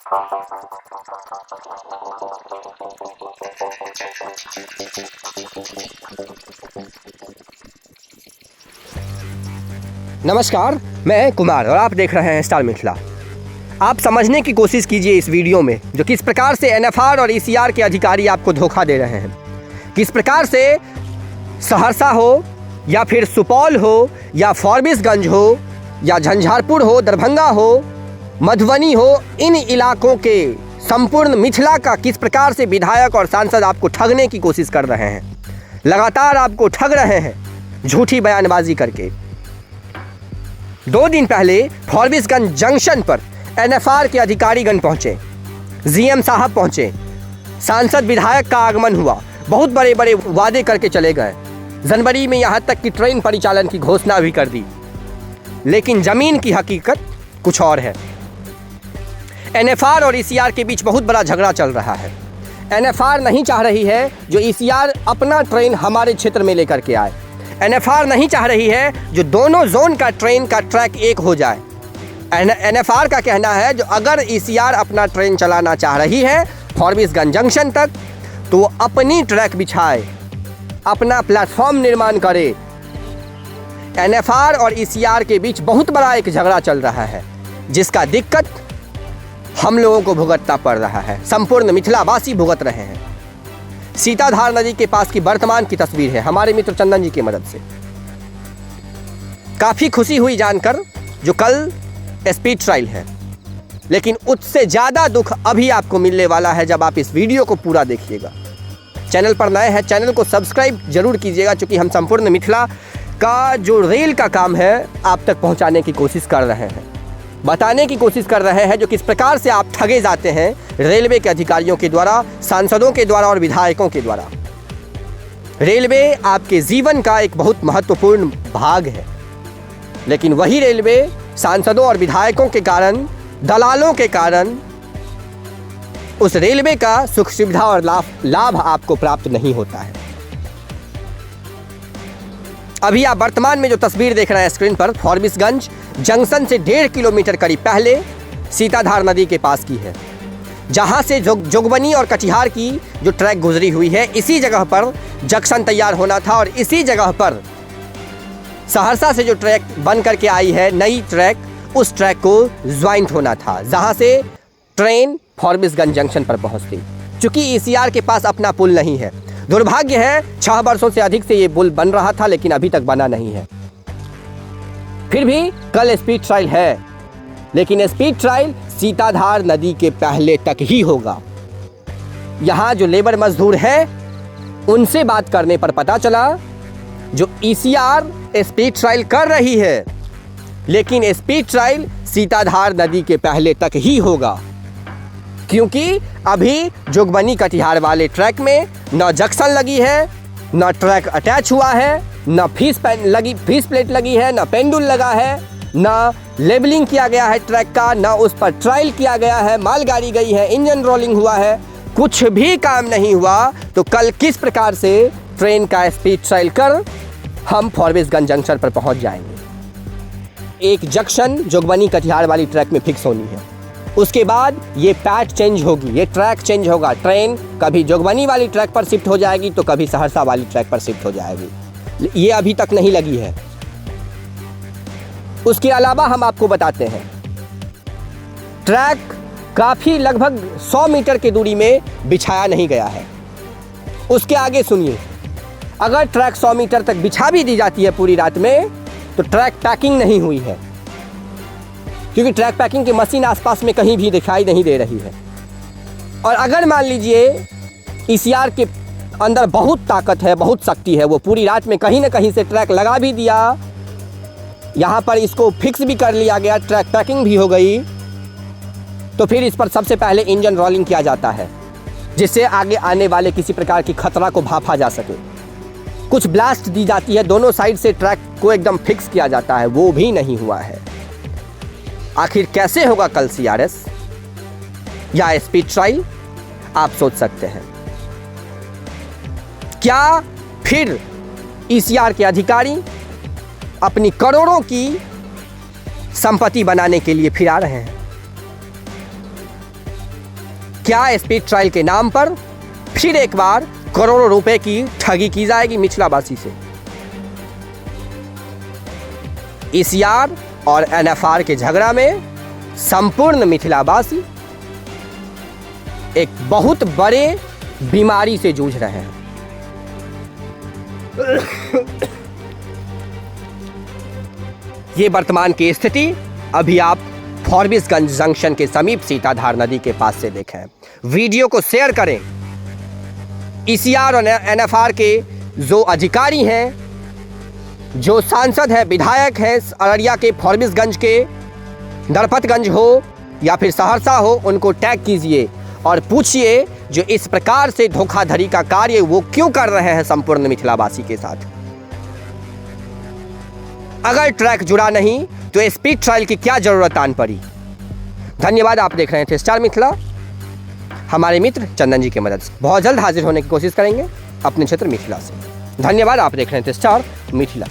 नमस्कार, मैं कुमार और आप देख रहे हैं स्टार मिथिला। आप समझने की कोशिश कीजिए इस वीडियो में जो किस प्रकार से एनएफआर और ईसीआर के अधिकारी आपको धोखा दे रहे हैं। किस प्रकार से सहरसा हो या फिर सुपौल हो या फॉरबिसगंज हो या झंझारपुर हो, दरभंगा हो, मधुबनी हो, इन इलाकों के संपूर्ण मिथिला का किस प्रकार से विधायक और सांसद आपको ठगने की कोशिश कर रहे हैं। लगातार आपको ठग रहे हैं झूठी बयानबाजी करके। 2 दिन पहले फॉरबिसगंज जंक्शन पर एनएफआर के अधिकारीगण पहुंचे, जीएम साहब पहुंचे, सांसद विधायक का आगमन हुआ, बहुत बड़े बड़े वादे करके चले गए। जनवरी में यहाँ तक कि ट्रेन परिचालन की घोषणा भी कर दी, लेकिन जमीन की हकीकत कुछ और है। एनएफआर और ईसीआर के बीच बहुत बड़ा झगड़ा चल रहा है। एनएफआर नहीं चाह रही है जो ईसीआर अपना ट्रेन हमारे क्षेत्र में लेकर के आए। एनएफआर नहीं चाह रही है जो दोनों जोन का ट्रेन का ट्रैक एक हो जाए। एनएफआर का कहना है जो अगर ईसीआर अपना ट्रेन चलाना चाह रही है फॉरबिसगंज जंक्शन तक तो वो अपनी ट्रैक बिछाए, अपना प्लेटफॉर्म निर्माण करे। एनएफआर और ईसीआर के बीच बहुत बड़ा एक झगड़ा चल रहा है जिसका दिक्कत हम लोगों को भुगतना पड़ रहा है, संपूर्ण मिथिलावासी भुगत रहे हैं। सीताधार नदी के पास की वर्तमान की तस्वीर है हमारे मित्र चंदन जी की मदद से। काफ़ी खुशी हुई जानकर जो कल स्पीड ट्रायल है, लेकिन उससे ज़्यादा दुख अभी आपको मिलने वाला है जब आप इस वीडियो को पूरा देखिएगा। चैनल पर नए हैं, चैनल को सब्सक्राइब जरूर कीजिएगा, क्योंकि हम संपूर्ण मिथिला का जो रेल का काम है आप तक पहुंचाने की कोशिश कर रहे हैं, बताने की कोशिश कर रहे हैं जो किस प्रकार से आप ठगे जाते हैं रेलवे के अधिकारियों के द्वारा, सांसदों के द्वारा और विधायकों के द्वारा। रेलवे आपके जीवन का एक बहुत महत्वपूर्ण भाग है, लेकिन वही रेलवे सांसदों और विधायकों के कारण, दलालों के कारण उस रेलवे का सुख सुविधा और लाभ आपको प्राप्त नहीं होता है। अभी आप वर्तमान में जो तस्वीर देख रहे हैं स्क्रीन पर फॉरबिसगंज जंक्शन से 1.5 किलोमीटर करीब पहले सीताधार नदी के पास की है, जहां से जोगबनी और कटिहार की जो ट्रैक गुजरी हुई है। इसी जगह पर जंक्शन तैयार होना था और इसी जगह पर सहरसा से जो ट्रैक बन करके आई है नई ट्रैक, उस ट्रैक को ज्वाइंट होना था, जहां से ट्रेन फॉरबिसगंज जंक्शन पर पहुंचती। चूंकि ईसीआर के पास अपना पुल नहीं है, दुर्भाग्य है 6 वर्षों से अधिक से ये पुल बन रहा था लेकिन अभी तक बना नहीं है। फिर भी कल स्पीड ट्रायल है, लेकिन स्पीड ट्रायल सीताधार नदी के पहले तक ही होगा। यहाँ जो लेबर मजदूर है उनसे बात करने पर पता चला जो ईसीआर स्पीड ट्रायल कर रही है, लेकिन स्पीड ट्रायल सीताधार नदी के पहले तक ही होगा, क्योंकि अभी जोगबनी कटिहार वाले ट्रैक में न जंक्शन लगी है, न ट्रैक अटैच हुआ है, न फीस प्लेट लगी है, न पेंडुल लगा है, न लेबलिंग किया गया है ट्रैक का, न उस पर ट्रायल किया गया है, मालगाड़ी गई है, इंजन रोलिंग हुआ है, कुछ भी काम नहीं हुआ। तो कल किस प्रकार से ट्रेन का स्पीड ट्रायल कर हम फॉरबिसगंज जंक्शन पर पहुंच जाएंगे। एक जंक्शन जोगबनी कटिहार वाली ट्रैक में फिक्स होनी है, उसके बाद ये पैट चेंज होगी, ये ट्रैक चेंज होगा। ट्रेन कभी जोगबनी वाली ट्रैक पर शिफ्ट हो जाएगी तो कभी सहरसा वाली ट्रैक पर शिफ्ट हो जाएगी। ये अभी तक नहीं लगी है। उसके अलावा हम आपको बताते हैं ट्रैक काफ़ी लगभग 100 मीटर की दूरी में बिछाया नहीं गया है। उसके आगे सुनिए, अगर ट्रैक 100 मीटर तक बिछा भी दी जाती है पूरी रात में तो ट्रैक पैकिंग नहीं हुई है, क्योंकि ट्रैक पैकिंग की मशीन आसपास में कहीं भी दिखाई नहीं दे रही है। और अगर मान लीजिए ईसीआर के अंदर बहुत ताकत है, बहुत शक्ति है, वो पूरी रात में कहीं ना कहीं से ट्रैक लगा भी दिया, यहाँ पर इसको फिक्स भी कर लिया गया, ट्रैक पैकिंग भी हो गई, तो फिर इस पर सबसे पहले इंजन रोलिंग किया जाता है, जिससे आगे आने वाले किसी प्रकार की खतरा को भांपा जा सके। कुछ ब्लास्ट दी जाती है, दोनों साइड से ट्रैक को एकदम फिक्स किया जाता है, वो भी नहीं हुआ है। आखिर कैसे होगा कल सीआरएस या स्पीड ट्रायल, आप सोच सकते हैं। क्या फिर ईसीआर के अधिकारी अपनी करोड़ों की संपत्ति बनाने के लिए फिर आ रहे हैं? क्या स्पीड ट्रायल के नाम पर फिर एक बार करोड़ों रुपए की ठगी की जाएगी मिथिलावासी से? ईसीआर और एनएफआर के झगड़ा में संपूर्ण मिथिलावासी एक बहुत बड़े बीमारी से जूझ रहे हैं। ये वर्तमान की स्थिति अभी आप फॉरबिसगंज जंक्शन के समीप सीताधार नदी के पास से देखें। वीडियो को शेयर करें। ईसीआर और एनएफआर के जो अधिकारी हैं, जो सांसद हैं, विधायक हैं अररिया के, फॉरबिसगंज के, नरपतगंज हो या फिर सहरसा हो, उनको टैग कीजिए और पूछिए जो इस प्रकार से धोखाधड़ी का कार्य वो क्यों कर रहे हैं संपूर्ण मिथिलावासी के साथ। अगर ट्रैक जुड़ा नहीं तो स्पीड ट्रायल की क्या जरूरत आन पड़ी। धन्यवाद। आप देख रहे थे स्टार मिथिला। हमारे मित्र चंदन जी की मदद से बहुत जल्द हाजिर होने की कोशिश करेंगे अपने क्षेत्र मिथिला से। धन्यवाद। आप देख रहे थे स्टार मिथिला।